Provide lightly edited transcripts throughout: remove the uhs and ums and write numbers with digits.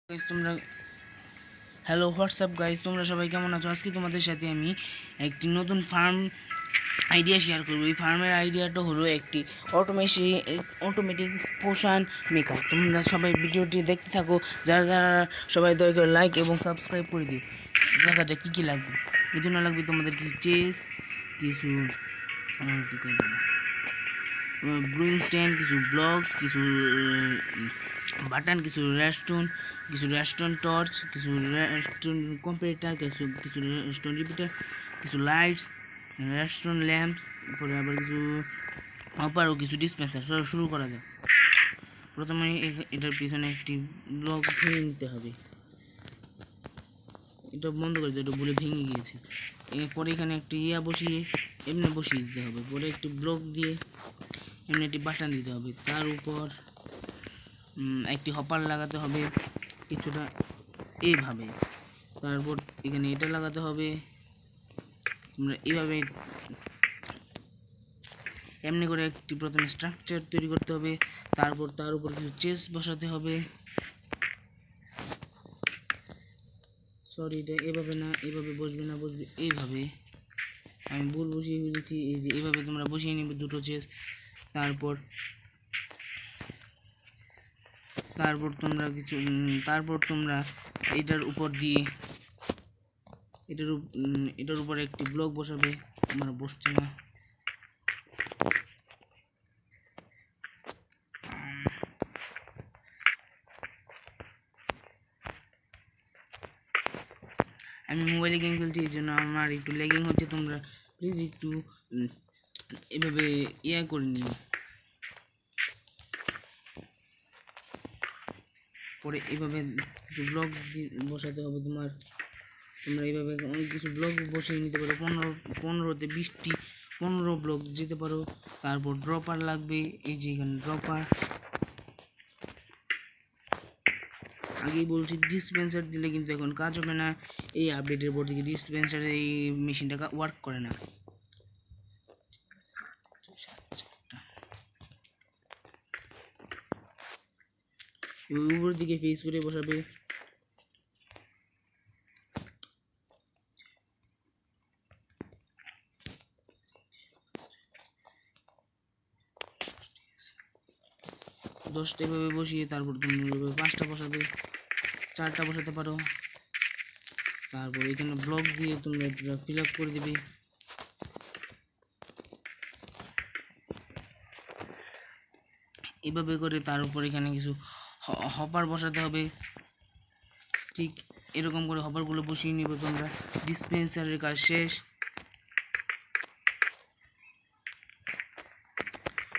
Guys তোমরা hello WhatsApp guys, তোমরা সবাই কেমন আছো? আজকে তোমাদের সাথে আমি একটি নতুন ফার্ম আইডিয়া শেয়ার করব। এই ফার্মের আইডিয়াটা হলো একটি অটোমেটিক পোষণ মেকার। তোমরা সবাই ভিডিওটি দেখতে থাকো। যারা যারা সবাই দয়া করে লাইক এবং সাবস্ক্রাইব করে দিও। দেখা যাক কী কী লাগবে। এই জন্য লাগবে তোমাদের কিছু চেস, কিছু ব্রুইং স্ট্যান্ড, কিছু ব্লকস, কিছু বাটন, কিছু রেস্টন টর্চ, কিছু রেস্টন কম্পিউটার, কিছু রেস্টন রিপিটার, কিছু লাইটস, রেস্টন ল্যাম্পস, পরে আবার কিছু হপার ও কিছু ডিসপেন্সার। শুরু করা যায়। প্রথমে এটার পিছনে একটি ব্লক ভেঙে নিতে হবে। এটা বন্ধ করে দিতে, এটা বলে ভেঙে গিয়েছে। এরপরে এখানে একটি এমনি বসিয়ে দিতে হবে। পরে একটি ব্লক দিয়ে এমনি একটি বাটন দিতে হবে। তার উপর একটি হপার লাগাতে হবে কিছুটা এইভাবে। তারপর এখানে এটা লাগাতে হবে। এইভাবে এমনি করে একটি প্রথমে স্ট্রাকচার তৈরি করতে হবে। তারপর তার উপর কিছু চেস বসাতে হবে। সরি, এটা এভাবে না, এভাবে বসবে না, বসবে এইভাবে। আমি ভুল বসিয়ে ফেলেছি। এই যে এভাবে তোমরা বসিয়ে নেবে দুটো চেস। তারপর তোমরা এটার উপর দিয়ে এটার উপর একটি ব্লক বসাবে। আমার বসছে না। আমি মোবাইলে গেম খেলছি, এই জন্য আমার একটু ল্যাগিং হচ্ছে। তোমরা প্লিজ একটু এভাবে করে নিও। পরে এইভাবে কিছু ব্লক বসাতে হবে। তোমরা এইভাবে অনেক কিছু ব্লক বসিয়ে নিতে পারো। 15 থেকে 15 ব্লক যেতে পারো। তারপর ড্রপার লাগবে। এই যে এখানে ড্রপার। আগেই বলছি, ডিসপেন্সার দিলে কিন্তু এখন কাজ হবে না। এই আপডেটের পর থেকে ডিসপেন্সারে এই মেশিনটা ওয়ার্ক করে না। উপর দিকে ফেস করে বসাবে। দশটা এভাবে বসিয়ে তারপর তুমি 5টা বসাবে, 4টা বসাতে পারো। তারপর এখানে ব্লক দিয়ে তোমরা ফিল আপ করে দেবে। এভাবে করে তার উপর এখানে কিছু হপার বসাতে হবে। ঠিক এরকম করে হপারগুলো বসিয়ে নিবে তোমরা। ডিসপেন্সারের কাজ শেষ।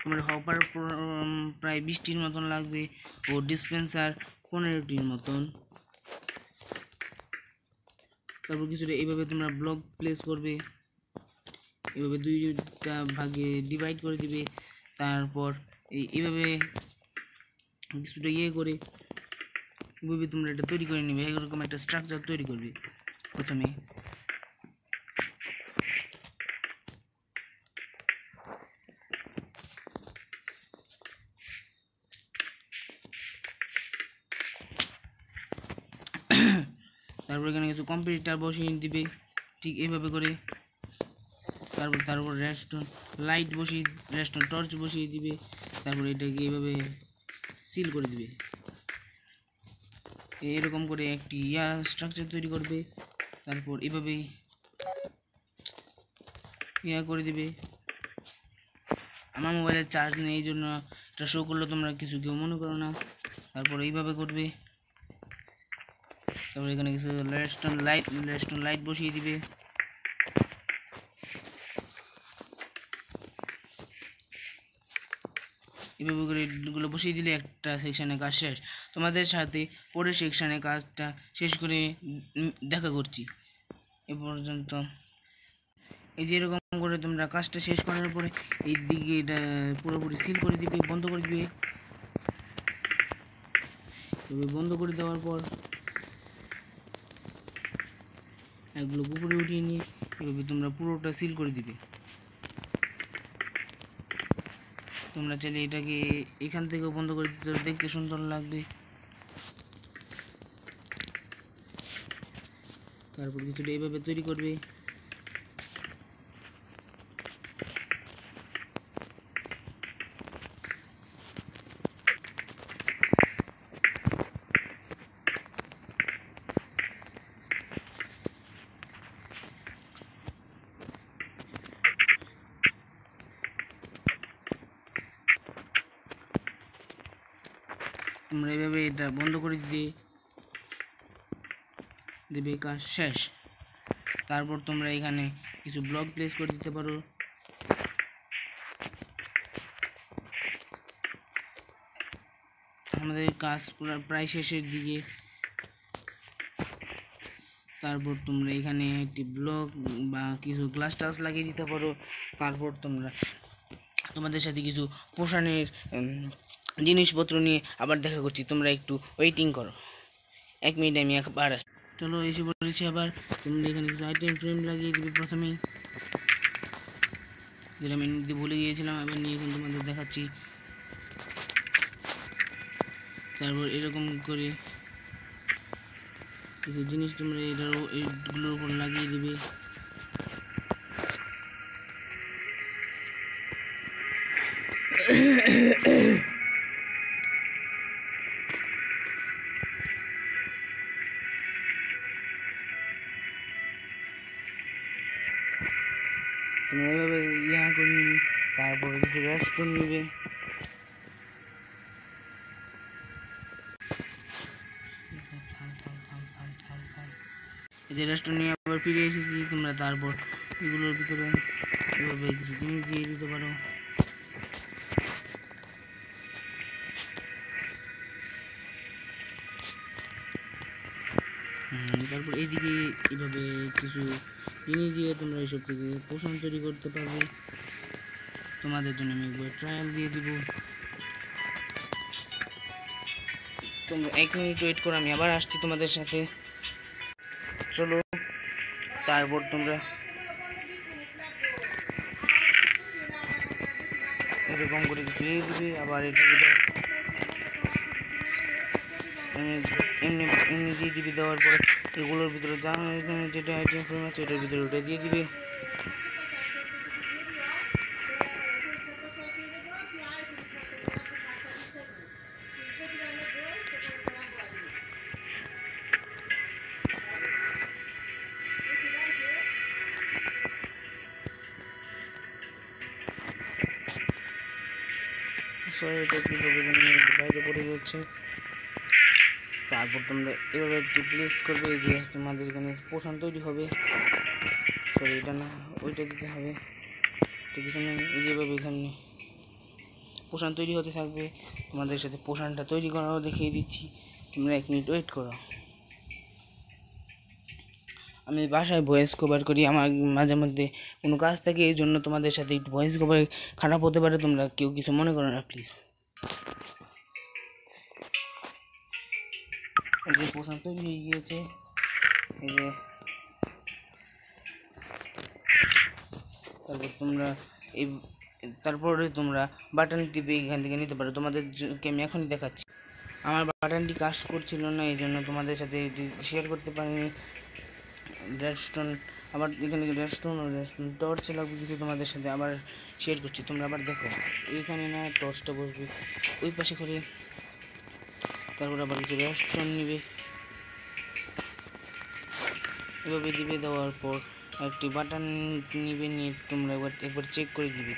তোমার হপার প্রায় 20টির মতন লাগবে ও ডিসপেন্সার 15টির মতন। তারপর কিছুটা এইভাবে তোমরা ব্লক প্লেস করবে। এভাবে 2টা ভাগে ডিভাইড করে দিবে। তারপর এইভাবে কিছুটা করে এভাবে তোমরা এটা তৈরি করে নেবে। এরকম একটা স্ট্রাকচার তৈরি করবে প্রথমে। তারপর এখানে কিছু কম্পিউটার বসিয়ে দিবে ঠিক এইভাবে করে। তারপর রেস্টন টর্চ বসিয়ে দিবে। তারপর এটাকে এইভাবে সিল করে দিবে। এরকম করে একটি স্ট্রাকচার তৈরি করবে। তারপর এভাবে করে দিবে। আমার মোবাইলের চার্জ নেই, এই জন্য এটা শো করলে তোমরা কিছু কেউ মনে করো না। তারপর এইভাবে করবে। তারপর এখানে কিছু রেস্টন লাইট বসিয়ে দিবে। এভাবে করে এগুলো বসিয়ে দিলে একটা সেকশানে কাজ শেষ। তোমাদের সাথে পরের সেকশানে কাজটা শেষ করে দেখা করছি। এ পর্যন্ত এই যে এরকম করে তোমরা কাজটা শেষ করার পরে এই দিকে এটা পুরোপুরি সিল করে দিবে, বন্ধ করে দিবে। বন্ধ করে দেওয়ার পর এগুলো উপরে উঠিয়ে নিয়ে এভাবে তোমরা পুরোটা সিল করে দিবে। তোমরা চাইলে এটাকে এখান থেকেও বন্ধ করে দিতে, দেখতে সুন্দর লাগবে। তারপর কিছুটা এইভাবে তৈরি করবে। তোমরা এইভাবে এটা বন্ধ করে দেবে, কাজ শেষ। তারপর তোমরা এখানে কিছু ব্লক প্লেস করে দিতে পারো। আমাদের কাজ পুরো প্রায় শেষের দিকে। তারপর তোমরা এখানে একটি ব্লক বা কিছু গ্লাস টাস লাগিয়ে দিতে পারো। তারপর তোমরা তোমাদের সাথে কিছু পোষণের জিনিসপত্র নিয়ে আবার দেখা করছি, তোমরা একটু ওয়েটিং করো। 1 মিনিট আমি আবার আসছি। চলো এসে বলেছি আবার। তোমরা এখানে কিছু আইটেম ফ্রেম লাগিয়ে দিবে প্রথমেই, যেটা আমি নিতে ভুলে গিয়েছিলাম, আবার নিয়ে এখন তোমাদের দেখাচ্ছি। তারপর এরকম করে কিছু জিনিস তোমরা এইগুলোর উপর লাগিয়ে দিবে। তোমরা এইভাবে করে নিবে। তারপরে কিছু রেস্টুরেন্ট নিবে। এই যে রেস্টুরেন্ট নিয়ে আবার ফিরে এসেছি। তোমরা তারপর এগুলোর ভিতরে এভাবে কিছু জিনিস দিয়ে দিতে পারো। তারপর এইদিকে এইভাবে কিছু জিনিস দিয়ে তোমরা এইসব থেকে পোষণ তৈরি করতে পারবে। তোমাদের জন্য আমি একবার ট্রায়াল দিয়ে দিব। তোমরা 1 মিনিট ওয়েট করো, আমি আবার আসছি তোমাদের সাথে। চলো, তারপর তোমরা এরকম করে দিয়ে দিবে। আবার এটা এমনি এমনি দিয়ে দিবি। দেওয়ার পরে এগুলোর ভিতরে যা এখানে যেটা আইটেম ফ্রেম আছে ওটার ভিতরে ওটা দিয়ে দিবে। এটা কীভাবে বাইরে পড়ে যাচ্ছে। তারপর তোমরা এভাবে একটু প্লেস করবে, এই যে তোমাদের এখানে পোষণ তৈরি হবে। সরি, এটা না, ওইটা দিতে হবে। ঠিক আছে, এই যেভাবে এখানে পোষণ তৈরি হতে থাকবে। তোমাদের সাথে পোষণটা তৈরি করাও দেখিয়ে দিচ্ছি। তোমরা 1 মিনিট ওয়েট করো। আমি বাসায় ভয়েস কভার করি, আমার মাঝে মধ্যে কোনো কাজ থাকে, এই জন্য তোমাদের সাথে একটু ভয়েস কভার খারাপ হতে পারে, তোমরা কেউ কিছু মনে করো না প্লিজ। এই যে পোষণ তৈরি হয়ে গিয়েছে। এই যে তারপরে তোমরা বাটন টিপে এখান থেকে নিতে পারো। তোমাদেরকে আমি এখনই দেখাচ্ছি। আমার বাটনটি কাজ করছিল না, এই জন্য তোমাদের সাথে এটি শেয়ার করতে পারিনি। রেডস্টোন, আবার এখানে রেডস্টোন টর্চ লাগবে কিছু, তোমাদের সাথে আবার শেয়ার করছি। তোমরা আবার দেখো, এইখানে না টর্চটা বসবে ওই পাশে করে। তারপর আবার কিছু রেডস্টোন নিবে, এভাবে দিবে। দেওয়ার পর একটি বাটন নিবে, নিয়ে তোমরা একবার চেক করে দিবে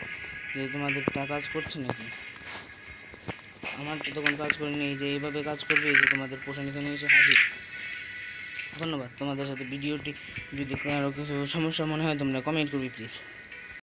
যে তোমাদেরটা কাজ করছে নাকি। আমার তো তখন কাজ করেনি, যে এইভাবে কাজ করবে। এই যে তোমাদের পোষণ এখানে এসে হাজির। ধন্যবাদ। তোমাদের সাথে ভিডিওটি যদি কারো কিছু সমস্যা মনে হয় তোমরা কমেন্ট করবে প্লিজ।